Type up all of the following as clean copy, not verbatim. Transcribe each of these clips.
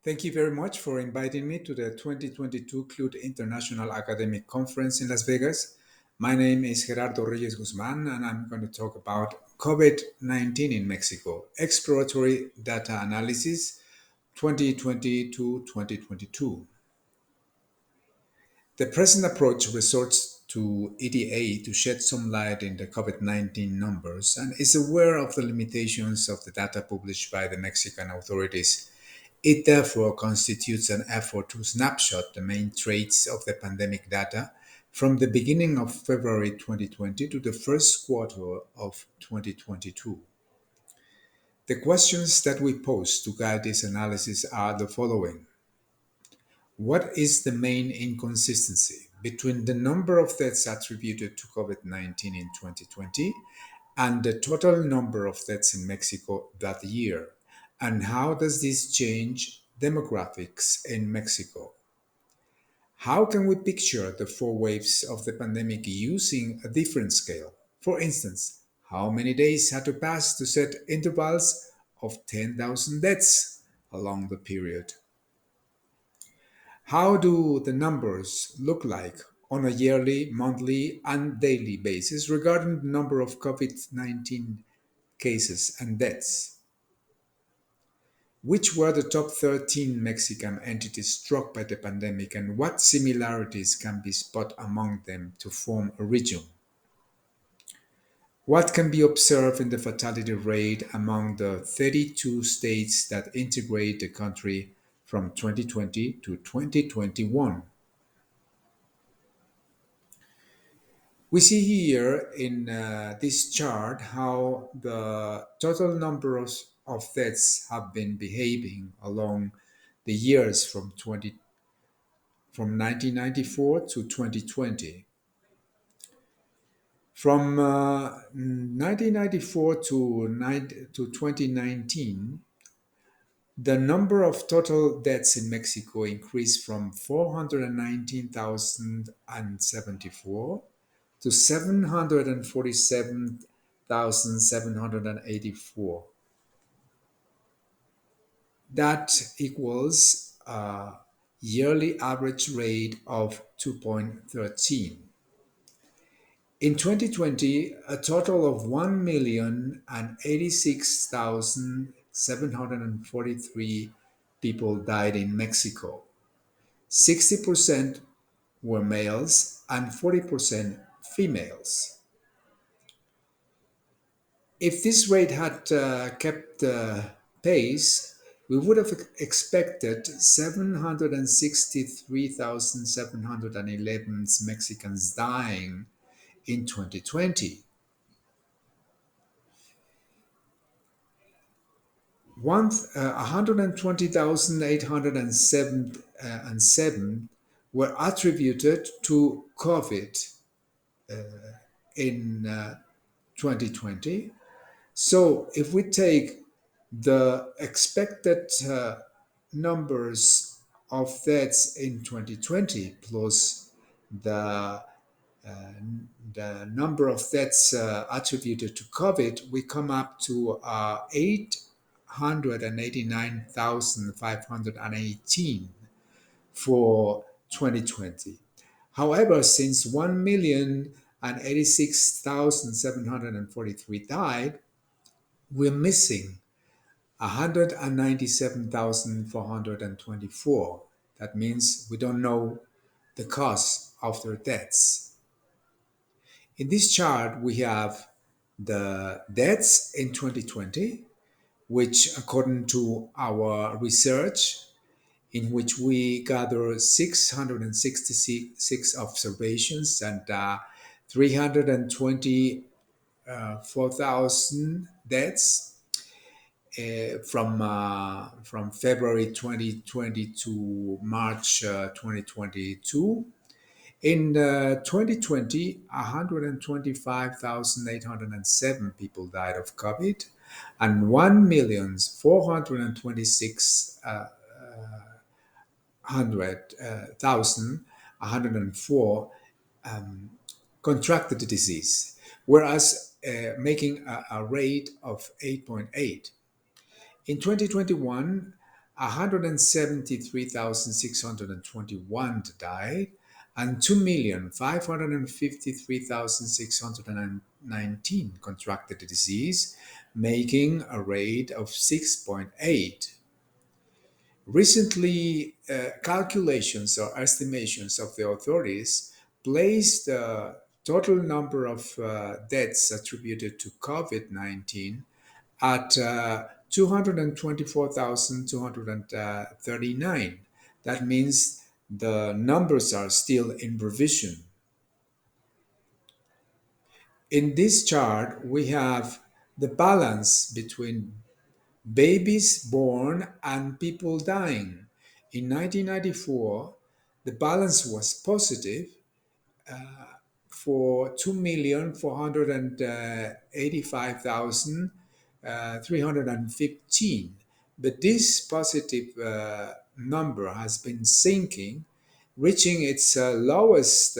Thank you very much for inviting me to the 2022 Clute International Academic Conference in Las Vegas. My name is Gerardo Reyes Guzman, and I'm going to talk about COVID-19 in Mexico, Exploratory Data Analysis 2020 to 2022. The present approach resorts to EDA to shed some light in the COVID-19 numbers and is aware of the limitations of the data published by the Mexican authorities. It therefore constitutes an effort to snapshot the main traits of the pandemic data from the beginning of February 2020 to the first quarter of 2022. The questions that we pose to guide this analysis are the following. What is the main inconsistency between the number of deaths attributed to COVID-19 in 2020 and the total number of deaths in Mexico that year? And how does this change demographics in Mexico? How can we picture the four waves of the pandemic using a different scale? For instance, how many days had to pass to set intervals of 10,000 deaths along the period? How do the numbers look like on a yearly, monthly, and daily basis regarding the number of COVID-19 cases and deaths? Which were the top 13 Mexican entities struck by the pandemic, and what similarities can be spotted among them to form a region? What can be observed in the fatality rate among the 32 states that integrate the country from 2020 to 2021? We see here in this chart how the total number of deaths have been behaving along the years from 1994 to 2020. From 1994 to 2019, the number of total deaths in Mexico increased from 419,074 to 747,784. That equals a yearly average rate of 2.13. In 2020, a total of 1,086,743 people died in Mexico. 60% were males and 40% females. If this rate had kept pace, we would have expected 763,711 Mexicans dying in 2020. 120,807 were attributed to COVID in 2020. So if we take the expected numbers of deaths in 2020 plus the the number of deaths attributed to COVID, we come up to 889,518 for 2020. However, since 1,086,743 died, we're missing 197,424. That means we don't know the cause of their deaths. In this chart, we have the deaths in 2020, which, according to our research, in which we gather 666 observations and 324,000 deaths from February 2020 to March 2022. In 2020, 125,807 people died of COVID, and 1,426,104 contracted the disease, whereas making a rate of 8.8. In 2021, 173,621 died, and 2,553,619 contracted the disease, making a rate of 6.8. Recently, calculations or estimations of the authorities placed the total number of deaths attributed to COVID 19 at 224,239. That means the numbers are still in revision. In this chart, we have the balance between babies born and people dying. In 1994, the balance was positive for 2,485,315. But this positive number has been sinking, reaching its lowest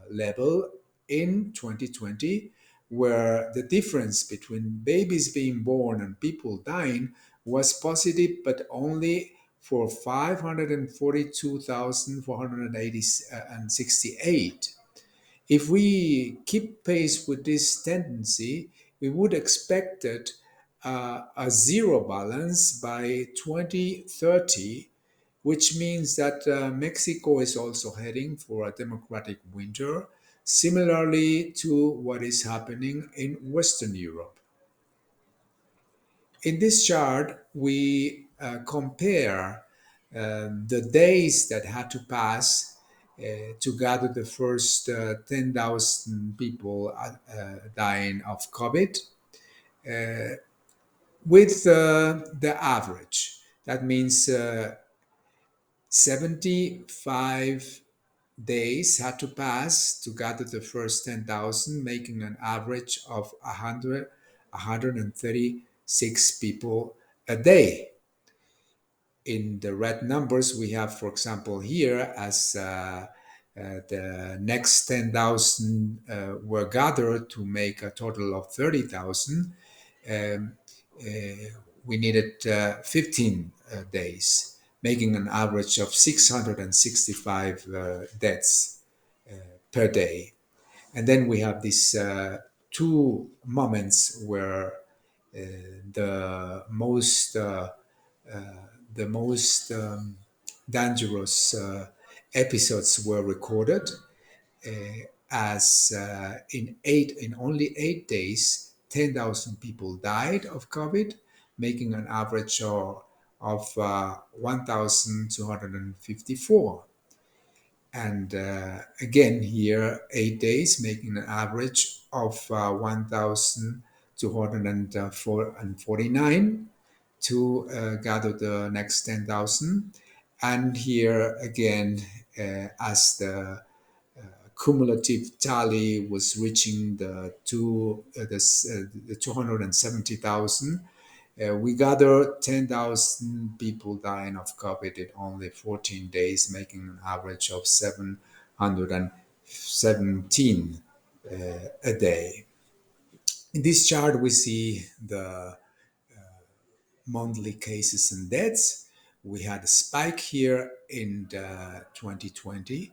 level in 2020, where the difference between babies being born and people dying was positive, but only for 542,468. If we keep pace with this tendency, we would expect that a zero balance by 2030, which means that Mexico is also heading for a democratic winter, similarly to what is happening in Western Europe. In this chart, we compare the days that had to pass to gather the first 10,000 people dying of COVID with the average. That means 75 days had to pass to gather the first 10,000, making an average of 136 people a day. In the red numbers, we have, for example, here as the next 10,000 were gathered to make a total of 30,000. Um, uh, we needed 15 days, making an average of 665 deaths per day. And then we have these two moments where the most the most dangerous episodes were recorded, as in only 8 days, 10,000 people died of COVID, making an average of 1,254. And again, here, 8 days, making an average of 1,249 to gather the next 10,000. And here again, as the cumulative tally was reaching the 270,000, we gathered 10,000 people dying of COVID in only 14 days, making an average of 717 a day. In this chart, we see the monthly cases and deaths. We had a spike here in 2020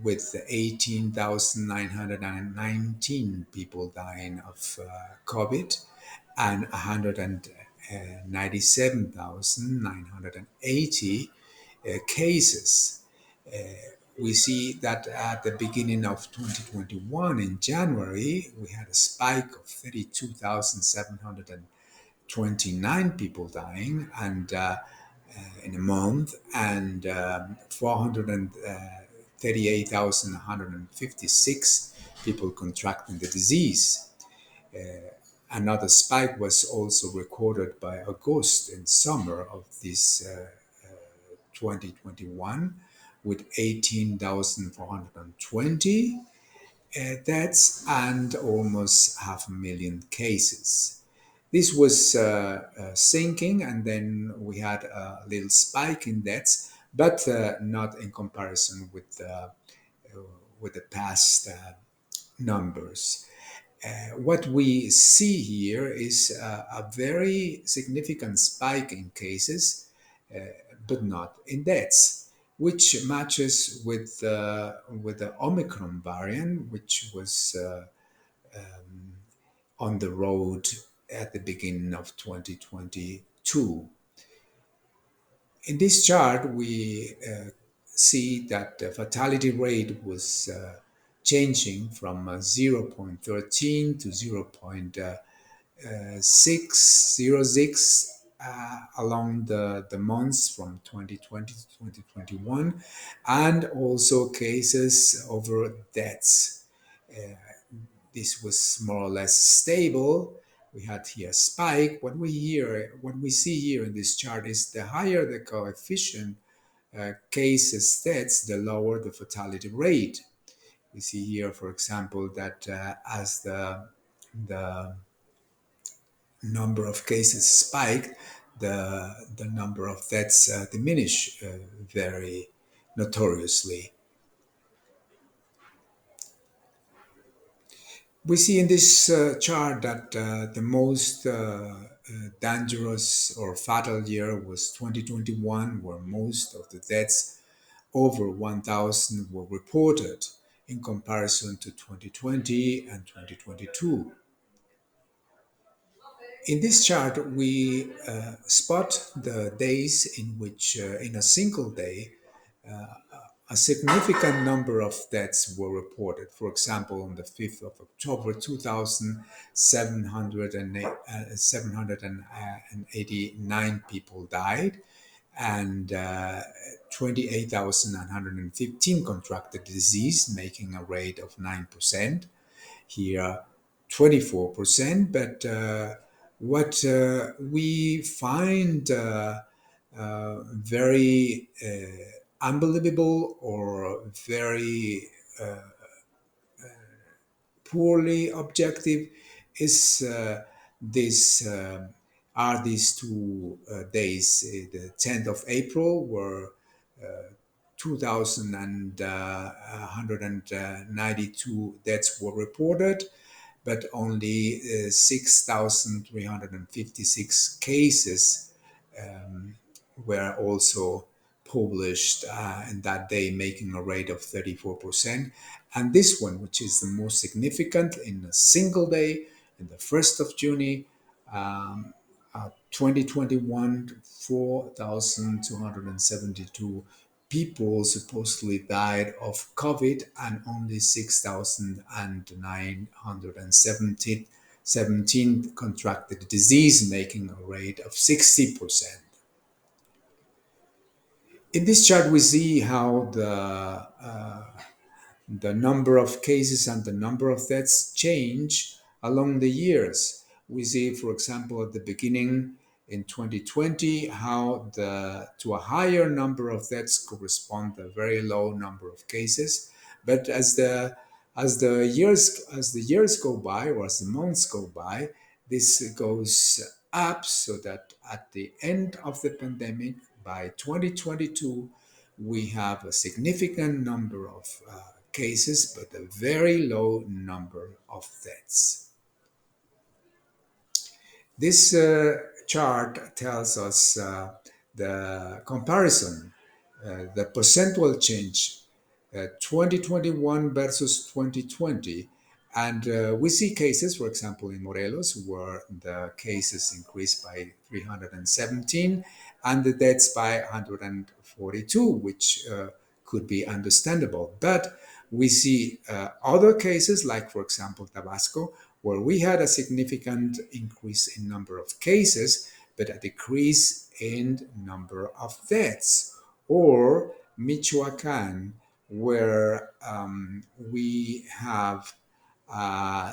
with 18,919 people dying of COVID and 197,980 cases. We see that at the beginning of 2021, in January, we had a spike of 32,729 people dying, and in a month, and 438,156 people contracting the disease. Another spike was also recorded by August in summer of this 2021 with 18,420 deaths and almost 500,000 cases. This was sinking, and then we had a little spike in deaths, but not in comparison with the past numbers. What we see here is a very significant spike in cases, but not in deaths, which matches with the Omicron variant, which was on the road at the beginning of 2022. In this chart, we see that the fatality rate was changing from 0.13 to 0.606 along the months from 2020 to 2021, and also cases over deaths. This was more or less stable. We had here a spike. What we see here in this chart is the higher the coefficient cases deaths, the lower the fatality rate. We see here, for example, that as the number of cases spike, the number of deaths diminish very notoriously. We see in this chart that the most dangerous or fatal year was 2021, where most of the deaths over 1,000 were reported in comparison to 2020 and 2022. In this chart, we spot the days in which, in a single day, a significant number of deaths were reported. For example, on the 5th of October 789 people died, and 28,915 contracted disease, making a rate of 9%. Here, 24%. But what we find very unbelievable or very poorly objective is this are these 2 days, the 10th of April, where 2,192 deaths were reported, but only 6,356 cases were also published in that day, making a rate of 34%. And this one, which is the most significant, in a single day, in the 1st of June, 2021, 4,272 people supposedly died of COVID, and only 6,917 contracted the disease, making a rate of 60%. In this chart, we see how the number of cases and the number of deaths change along the years. We see, for example, at the beginning in 2020, how to a higher number of deaths correspond a very low number of cases. But as the years go by, or as the months go by, this goes up, so that at the end of the pandemic, by 2022, we have a significant number of cases, but a very low number of deaths. This chart tells us the comparison, the percentual change, 2021 versus 2020. And we see cases, for example, in Morelos, where the cases increased by 317 and the deaths by 142, which could be understandable. But we see other cases, like, for example, Tabasco, where we had a significant increase in number of cases, but a decrease in number of deaths. Or Michoacan, where we have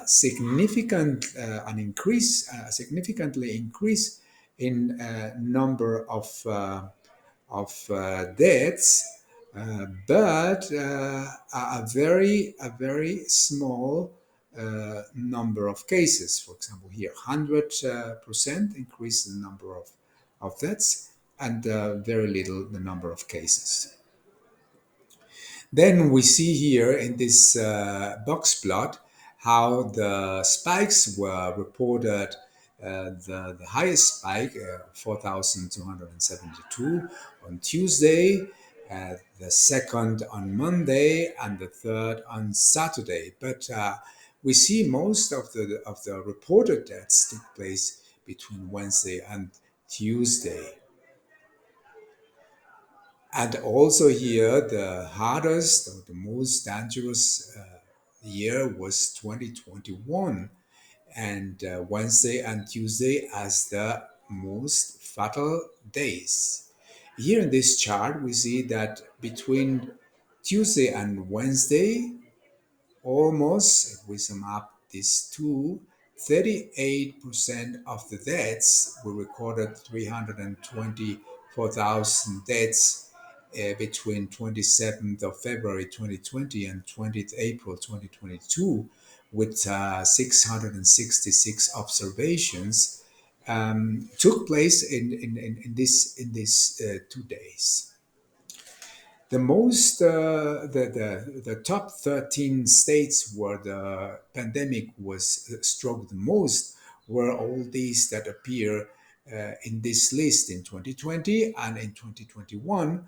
significantly increase in number of deaths, but a very small number of cases. For example, here 100% increase in number of deaths, and very little the number of cases. Then we see here in this box plot how the spikes were reported the highest spike, 4,272 on Tuesday, the second on Monday, and the third on Saturday. But we see most of the reported deaths took place between Wednesday and Tuesday. And also here, the hardest or the most dangerous year was 2021, and Wednesday and Tuesday as the most fatal days. Here in this chart, we see that between Tuesday and Wednesday, almost, if we sum up these two, 38% of the deaths were recorded, 324,000 deaths between 27th of February 2020 and 20th April 2022, with 666 observations took place in these 2 days. The most the top 13 states where the pandemic was struck the most were all these that appear in this list in 2020 and in 2021,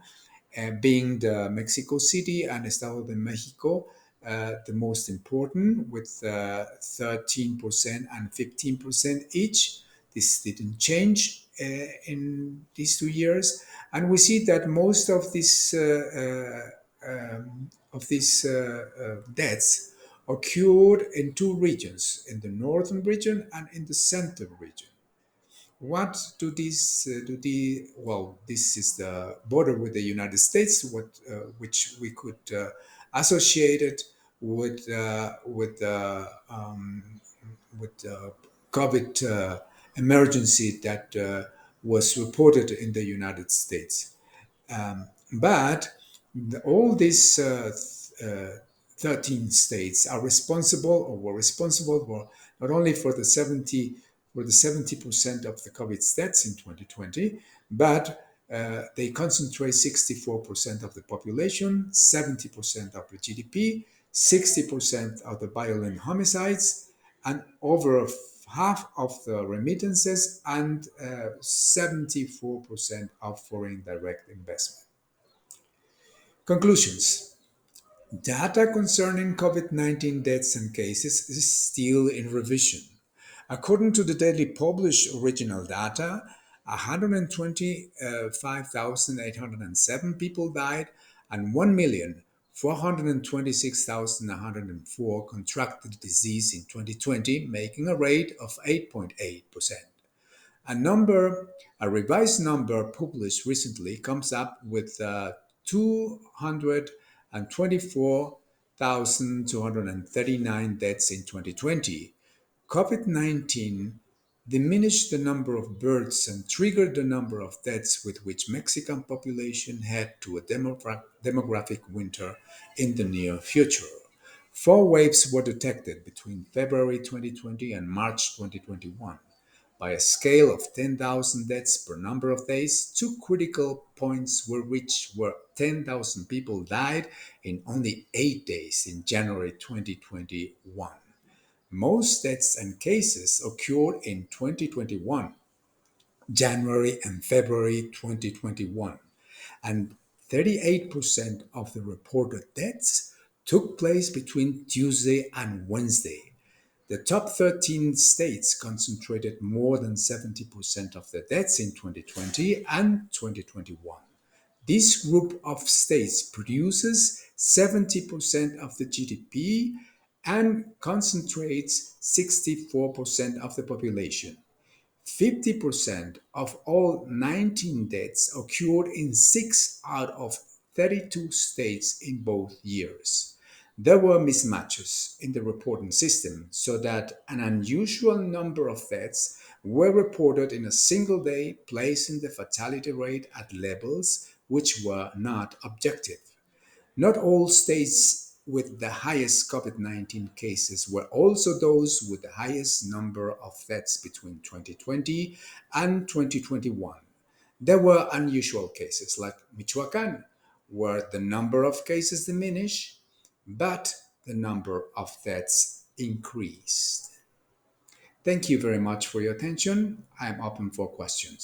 being the Mexico City and Estado de Mexico, the most important, with 13% and 15% each. This didn't change in these 2 years, and we see that most of these deaths occurred in two regions, in the northern region and in the central region. What do these do the well? This is the border with the United States, which we could associate it with the COVID emergency that was reported in the United States. But all these 13 states are responsible or were responsible for not only for the 70% of the COVID deaths in 2020, but they concentrate 64% of the population, 70% of the GDP, 60% of the violent homicides, and over half of the remittances, and 74% of foreign direct investment. Conclusions. Data concerning COVID-19 deaths and cases is still in revision. According to the daily published original data, 125,807 people died and 1,426,104 contracted the disease in 2020, making a rate of 8.8%. A number, a revised number published recently comes up with 224,239 deaths in 2020. COVID-19 diminished the number of births and triggered the number of deaths with which Mexican population head to a demographic winter in the near future. Four waves were detected between February 2020 and March 2021. By a scale of 10,000 deaths per number of days, two critical points were reached where 10,000 people died in only 8 days in January 2021. Most deaths and cases occurred in 2021, January and February 2021, and 38% of the reported deaths took place between Tuesday and Wednesday. The top 13 states concentrated more than 70% of the deaths in 2020 and 2021. This group of states produces 70% of the GDP and concentrates 64% of the population. 50% of all 19 deaths occurred in 6 out of 32 states in both years. There were mismatches in the reporting system so that an unusual number of deaths were reported in a single day, placing the fatality rate at levels which were not objective. Not all states with the highest COVID-19 cases were also those with the highest number of deaths between 2020 and 2021. There were unusual cases like Michoacan, where the number of cases diminished, but the number of deaths increased. Thank you very much for your attention. I'm open for questions.